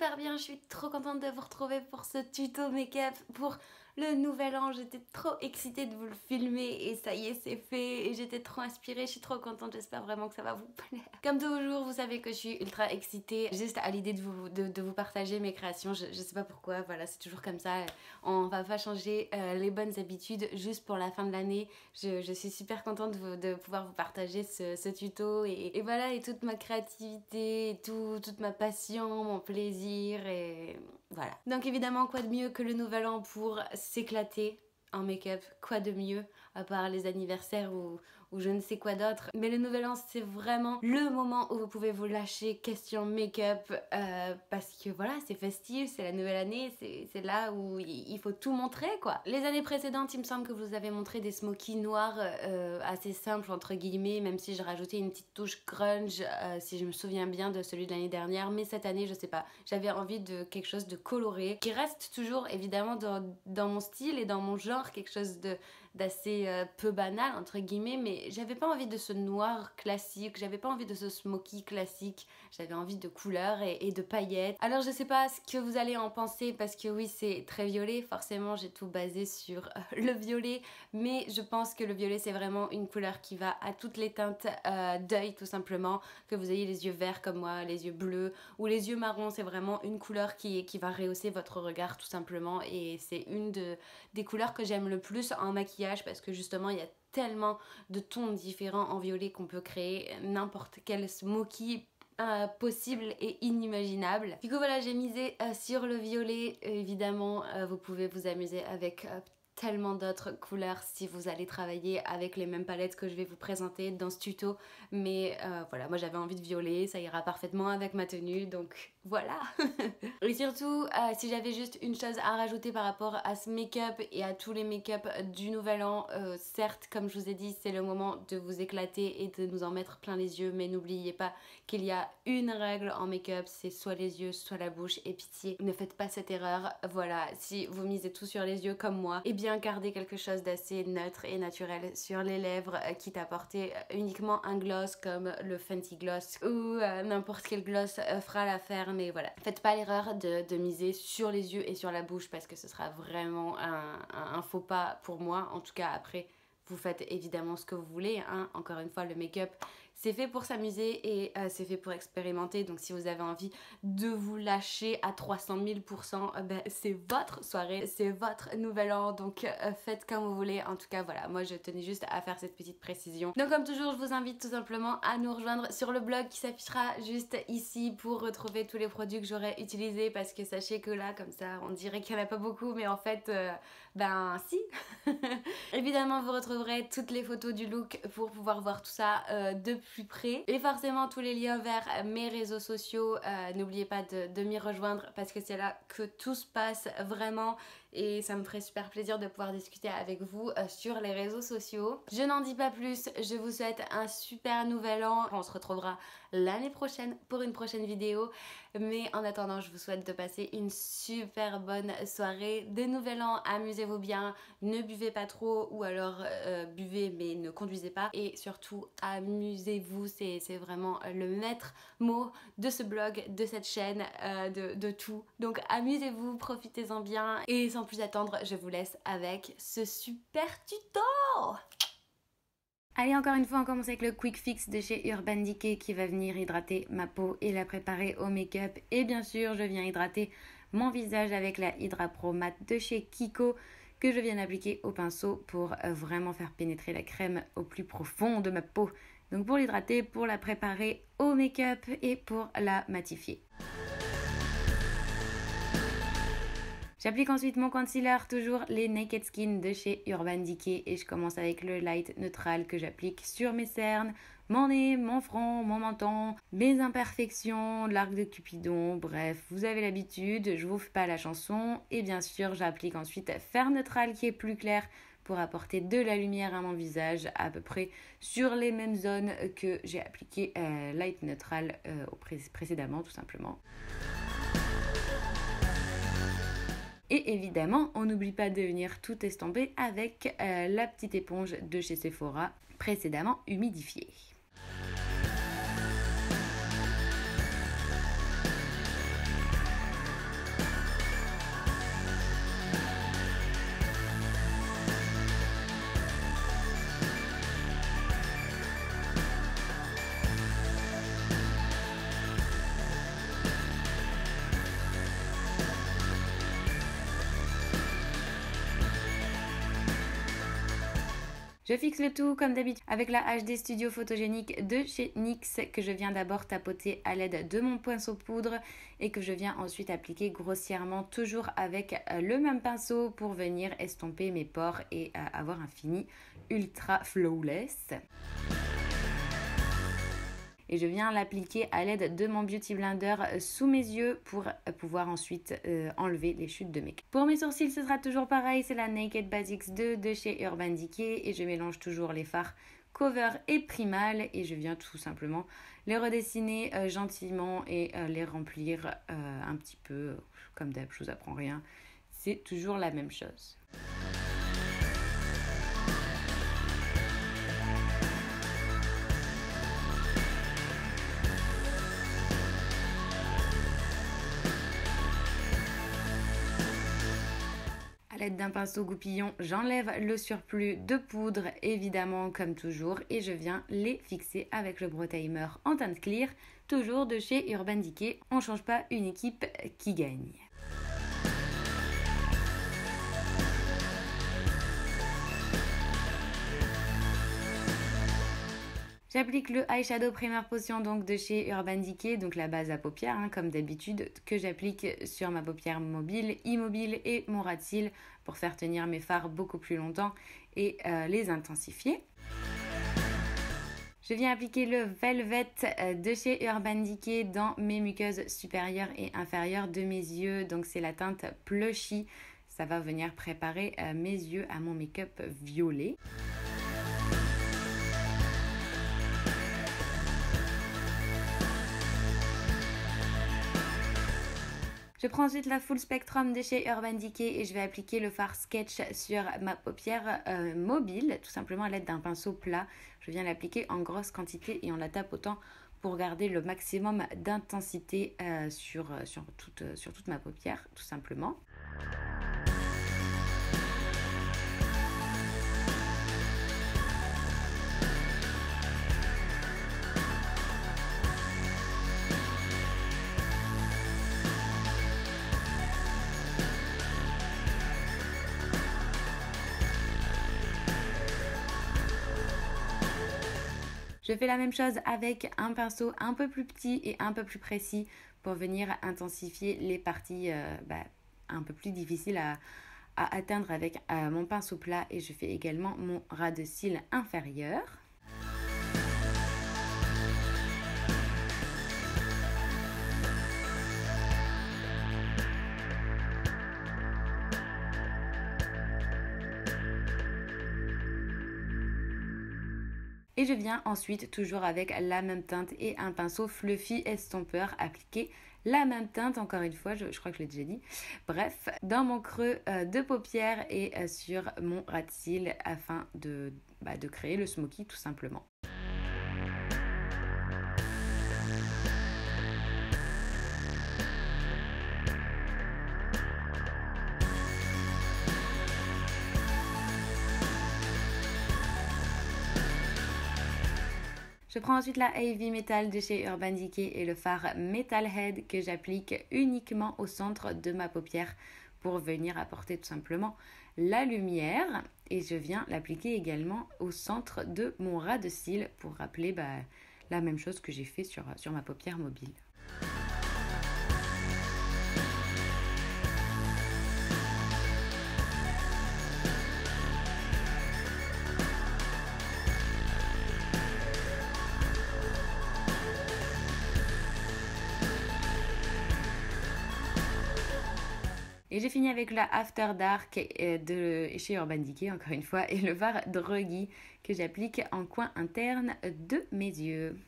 super bien, je suis trop contente de vous retrouver pour ce tuto make-up pour le nouvel an. J'étais trop excitée de vous le filmer et ça y est, c'est fait et j'étais trop inspirée, je suis trop contente, j'espère vraiment que ça va vous plaire. Comme toujours, vous savez que je suis ultra excitée juste à l'idée de vous partager mes créations, je sais pas pourquoi, voilà, c'est toujours comme ça, on va pas changer les bonnes habitudes juste pour la fin de l'année. Je suis super contente de pouvoir vous partager ce tuto et voilà, et toute ma créativité, et toute ma passion, mon plaisir et voilà. Donc évidemment, quoi de mieux que le nouvel an pour s'éclater en make-up, quoi de mieux à part les anniversaires ou je ne sais quoi d'autre. Mais le nouvel an, c'est vraiment le moment où vous pouvez vous lâcher question make-up parce que voilà, c'est festif, c'est la nouvelle année, c'est là où il faut tout montrer quoi. Les années précédentes, il me semble que vous avez montré des smokies noirs assez simples entre guillemets, même si j'ai rajouté une petite touche grunge si je me souviens bien de celui de l'année dernière. Mais cette année, je sais pas, j'avais envie de quelque chose de coloré qui reste toujours évidemment dans mon style et dans mon genre, quelque chose d'assez peu banal entre guillemets, mais j'avais pas envie de ce noir classique, j'avais pas envie de ce smoky classique, j'avais envie de couleurs et de paillettes. Alors je sais pas ce que vous allez en penser parce que oui, c'est très violet, forcément j'ai tout basé sur le violet, mais je pense que le violet c'est vraiment une couleur qui va à toutes les teintes d'œil tout simplement, que vous ayez les yeux verts comme moi, les yeux bleus ou les yeux marrons, c'est vraiment une couleur qui va rehausser votre regard tout simplement, et c'est une des couleurs que j'aime le plus en maquillage parce que justement il y a tellement de tons différents en violet qu'on peut créer n'importe quel smoky possible et inimaginable. Du coup voilà, j'ai misé sur le violet. Évidemment vous pouvez vous amuser avec tellement d'autres couleurs si vous allez travailler avec les mêmes palettes que je vais vous présenter dans ce tuto, mais voilà, moi j'avais envie de violet, ça ira parfaitement avec ma tenue, donc voilà. Et surtout si j'avais juste une chose à rajouter par rapport à ce make-up et à tous les make-up du nouvel an, certes comme je vous ai dit c'est le moment de vous éclater et de nous en mettre plein les yeux, mais n'oubliez pas qu'il y a une règle en make-up, c'est soit les yeux soit la bouche, et pitié ne faites pas cette erreur. Voilà, si vous misez tout sur les yeux comme moi, et bien garder quelque chose d'assez neutre et naturel sur les lèvres, quitte à porter uniquement un gloss comme le Fenty Gloss ou n'importe quel gloss fera l'affaire, mais voilà, faites pas l'erreur de miser sur les yeux et sur la bouche parce que ce sera vraiment un faux pas pour moi. En tout cas, après vous faites évidemment ce que vous voulez, hein. Encore une fois, le make-up c'est fait pour s'amuser et c'est fait pour expérimenter, donc si vous avez envie de vous lâcher à 300 000%, ben, c'est votre soirée, c'est votre nouvel an, donc faites comme vous voulez. En tout cas voilà, moi je tenais juste à faire cette petite précision. Donc comme toujours, je vous invite tout simplement à nous rejoindre sur le blog qui s'affichera juste ici pour retrouver tous les produits que j'aurais utilisés, parce que sachez que là comme ça on dirait qu'il n'y en a pas beaucoup, mais en fait ben si. Évidemment vous retrouverez toutes les photos du look pour pouvoir voir tout ça de plus près, et forcément tous les liens vers mes réseaux sociaux. N'oubliez pas de m'y rejoindre parce que c'est là que tout se passe vraiment, et ça me ferait super plaisir de pouvoir discuter avec vous sur les réseaux sociaux. Je n'en dis pas plus, je vous souhaite un super nouvel an. On se retrouvera l'année prochaine pour une prochaine vidéo, mais en attendant je vous souhaite de passer une super bonne soirée de nouvel an. Amusez-vous bien, ne buvez pas trop, ou alors buvez mais ne conduisez pas, et surtout amusez-vous, c'est vraiment le maître mot de ce blog, de cette chaîne, de tout. Donc amusez-vous, profitez-en bien, et sans plus attendre, je vous laisse avec ce super tuto. Allez, encore une fois, on commence avec le Quick Fix de chez Urban Decay qui va venir hydrater ma peau et la préparer au make-up. Et bien sûr, je viens hydrater mon visage avec la Hydra Pro Matte de chez Kiko que je viens d'appliquer au pinceau pour vraiment faire pénétrer la crème au plus profond de ma peau. Donc pour l'hydrater, pour la préparer au make-up et pour la matifier. J'applique ensuite mon concealer, toujours les Naked Skin de chez Urban Decay, et je commence avec le light neutral que j'applique sur mes cernes, mon nez, mon front, mon menton, mes imperfections, l'arc de Cupidon, bref, vous avez l'habitude, je vous fais pas la chanson. Et bien sûr, j'applique ensuite fer neutral qui est plus clair pour apporter de la lumière à mon visage, à peu près sur les mêmes zones que j'ai appliqué light neutral précédemment tout simplement. Et évidemment, on n'oublie pas de venir tout estomper avec la petite éponge de chez Sephora, précédemment humidifiée. Je fixe le tout comme d'habitude avec la HD Studio Photogénique de chez NYX que je viens d'abord tapoter à l'aide de mon pinceau poudre et que je viens ensuite appliquer grossièrement toujours avec le même pinceau pour venir estomper mes pores et avoir un fini ultra flawless. Et je viens l'appliquer à l'aide de mon Beauty Blender sous mes yeux pour pouvoir ensuite enlever les chutes de make-up. Pour mes sourcils, ce sera toujours pareil, c'est la Naked Basics 2 de chez Urban Decay et je mélange toujours les fards Cover et Primal et je viens tout simplement les redessiner gentiment et les remplir un petit peu comme d'hab, je vous apprends rien, c'est toujours la même chose. A l'aide d'un pinceau goupillon, j'enlève le surplus de poudre, évidemment comme toujours, et je viens les fixer avec le Brow Timer en teinte clear, toujours de chez Urban Decay. On ne change pas une équipe qui gagne. J'applique le eyeshadow Primer Potion donc de chez Urban Decay, donc la base à paupières comme d'habitude, que j'applique sur ma paupière mobile, immobile et mon ras de cils pour faire tenir mes fards beaucoup plus longtemps et les intensifier. Je viens appliquer le Velvet de chez Urban Decay dans mes muqueuses supérieures et inférieures de mes yeux, donc c'est la teinte Plushy, ça va venir préparer mes yeux à mon make-up violet. Je prends ensuite la Full Spectrum de chez Urban Decay et je vais appliquer le fard Sketch sur ma paupière mobile, tout simplement à l'aide d'un pinceau plat. Je viens l'appliquer en grosse quantité et en la tapotant pour garder le maximum d'intensité sur toute ma paupière, tout simplement. Je fais la même chose avec un pinceau un peu plus petit et un peu plus précis pour venir intensifier les parties un peu plus difficiles à atteindre avec mon pinceau plat et je fais également mon ras de cils inférieur. Et je viens ensuite, toujours avec la même teinte et un pinceau fluffy estompeur, appliquer la même teinte, encore une fois, je crois que je l'ai déjà dit. Bref, dans mon creux de paupière et sur mon ras de cils afin de créer le smoky tout simplement. Je prends ensuite la Heavy Metal de chez Urban Decay et le fard Metalhead que j'applique uniquement au centre de ma paupière pour venir apporter tout simplement la lumière. Et je viens l'appliquer également au centre de mon ras de cils pour rappeler la même chose que j'ai fait sur ma paupière mobile. Et j'ai fini avec la After Dark de chez Urban Decay, encore une fois, et le fard Druggy que j'applique en coin interne de mes yeux.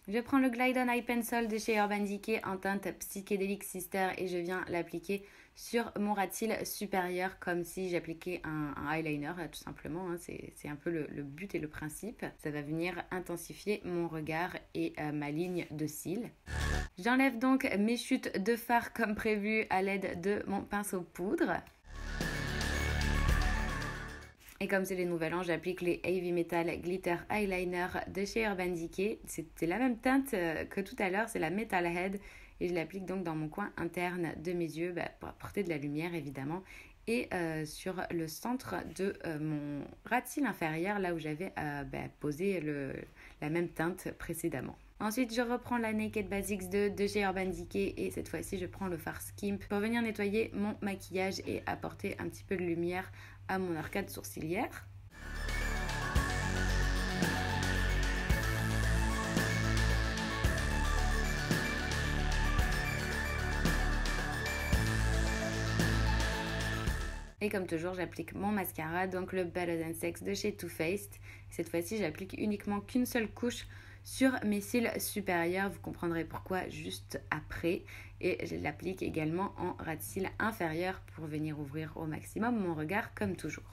Je prends le Glide On Eye Pencil de chez Urban Decay en teinte Psychedelic Sister et je viens l'appliquer sur mon ras de cils supérieur comme si j'appliquais un eyeliner tout simplement. C'est un peu le but et le principe. Ça va venir intensifier mon regard et ma ligne de cils. J'enlève donc mes chutes de fard comme prévu à l'aide de mon pinceau poudre. Et comme c'est les nouvel an, j'applique les Heavy Metal Glitter Eyeliner de chez Urban Decay. C'était la même teinte que tout à l'heure, c'est la Metalhead. Et je l'applique donc dans mon coin interne de mes yeux pour apporter de la lumière évidemment et sur le centre de mon ras de cils inférieur, là où j'avais posé la même teinte précédemment. Ensuite, je reprends la Naked Basics de chez Urban Decay et cette fois-ci, je prends le fard Skimp pour venir nettoyer mon maquillage et apporter un petit peu de lumière à mon arcade sourcilière. Et comme toujours, j'applique mon mascara, donc le Better Than Sex de chez Too Faced. Cette fois-ci, j'applique uniquement qu'une seule couche sur mes cils supérieurs. Vous comprendrez pourquoi juste après. Et je l'applique également en ras de cils inférieur pour venir ouvrir au maximum mon regard comme toujours.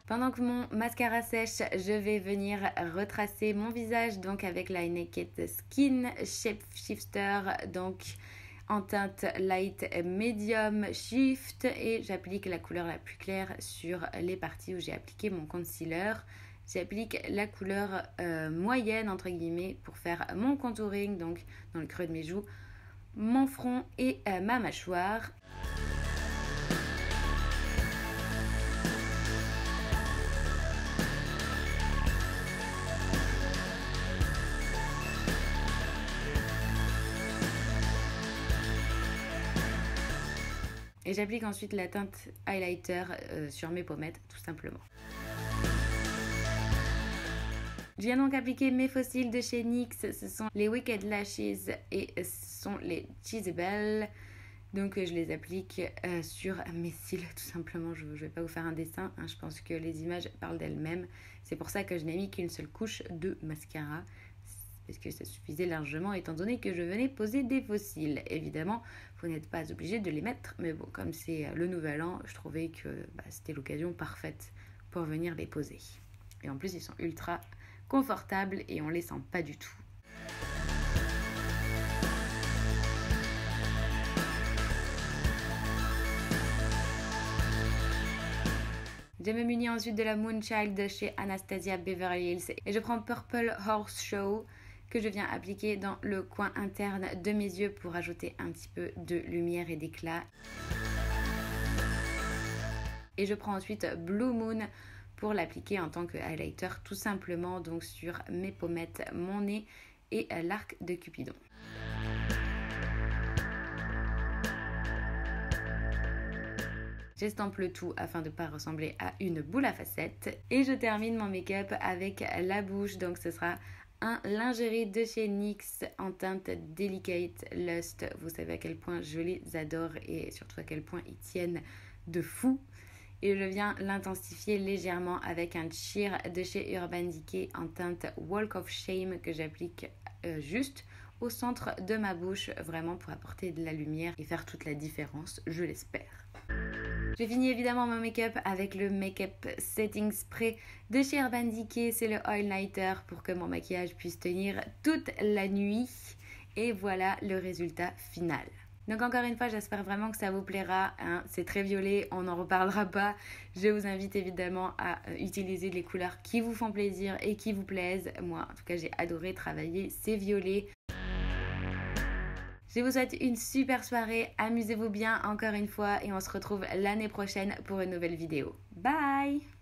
Pendant que mon mascara sèche, je vais venir retracer mon visage donc avec la Naked Skin Shape Shifter, donc en teinte light medium shift, et j'applique la couleur la plus claire sur les parties où j'ai appliqué mon concealer. J'applique la couleur moyenne entre guillemets pour faire mon contouring, donc dans le creux de mes joues, mon front et ma mâchoire. Et j'applique ensuite la teinte highlighter sur mes pommettes, tout simplement. Je viens donc appliquer mes faux cils de chez NYX. Ce sont les Wicked Lashes et ce sont les Cheesable. Donc je les applique sur mes cils, tout simplement. Je ne vais pas vous faire un dessin, hein. Je pense que les images parlent d'elles-mêmes. C'est pour ça que je n'ai mis qu'une seule couche de mascara, parce que ça suffisait largement étant donné que je venais poser des faux cils. Évidemment, vous n'êtes pas obligé de les mettre, mais bon, comme c'est le nouvel an, je trouvais que c'était l'occasion parfaite pour venir les poser. Et en plus, ils sont ultra confortables et on les sent pas du tout. Je me munis ensuite de la Moonchild de chez Anastasia Beverly Hills et je prends Purple Horse Show que je viens appliquer dans le coin interne de mes yeux pour ajouter un petit peu de lumière et d'éclat. Et je prends ensuite Blue Moon pour l'appliquer en tant que highlighter tout simplement, donc sur mes pommettes, mon nez et l'arc de Cupidon. J'estampe le tout afin de ne pas ressembler à une boule à facettes. Et je termine mon make-up avec la bouche, donc ce sera un lingerie de chez NYX en teinte Delicate Lust. Vous savez à quel point je les adore et surtout à quel point ils tiennent de fou. Et je viens l'intensifier légèrement avec un cheer de chez Urban Decay en teinte Walk of Shame que j'applique juste au centre de ma bouche, vraiment pour apporter de la lumière et faire toute la différence, je l'espère. J'ai fini évidemment mon make-up avec le Make-up Setting Spray de chez Urban Decay. C'est le Oil Nighter pour que mon maquillage puisse tenir toute la nuit. Et voilà le résultat final. Donc encore une fois, j'espère vraiment que ça vous plaira, hein. C'est très violet, on n'en reparlera pas. Je vous invite évidemment à utiliser les couleurs qui vous font plaisir et qui vous plaisent. Moi, en tout cas, j'ai adoré travailler ces violets. Je vous souhaite une super soirée, amusez-vous bien encore une fois et on se retrouve l'année prochaine pour une nouvelle vidéo. Bye!